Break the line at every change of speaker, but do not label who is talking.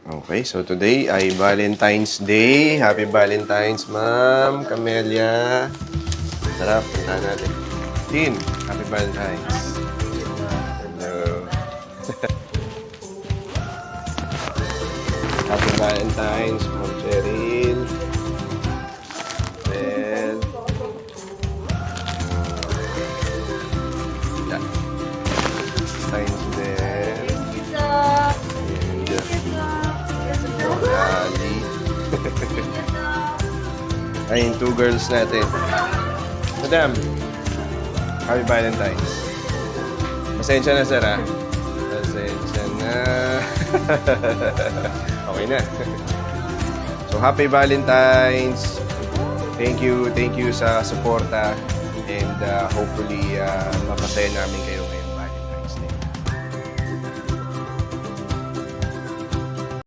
Okay, so today ay Valentine's Day. Happy Valentine's, Ma'am Camelia. Sarap, puntahan natin. Tin, Happy Valentine's. Hello. Happy Valentine's, Ma'am Cheryl. Well, yeah. Valentine's din. And, Ali. Ay, yung two girls natin. Madam, Happy Valentine's. Pasensya na, sir, ha? Pasensya na. Okay na. So, Happy Valentine's. Thank you sa suporta. And hopefully, mapasaya namin kayo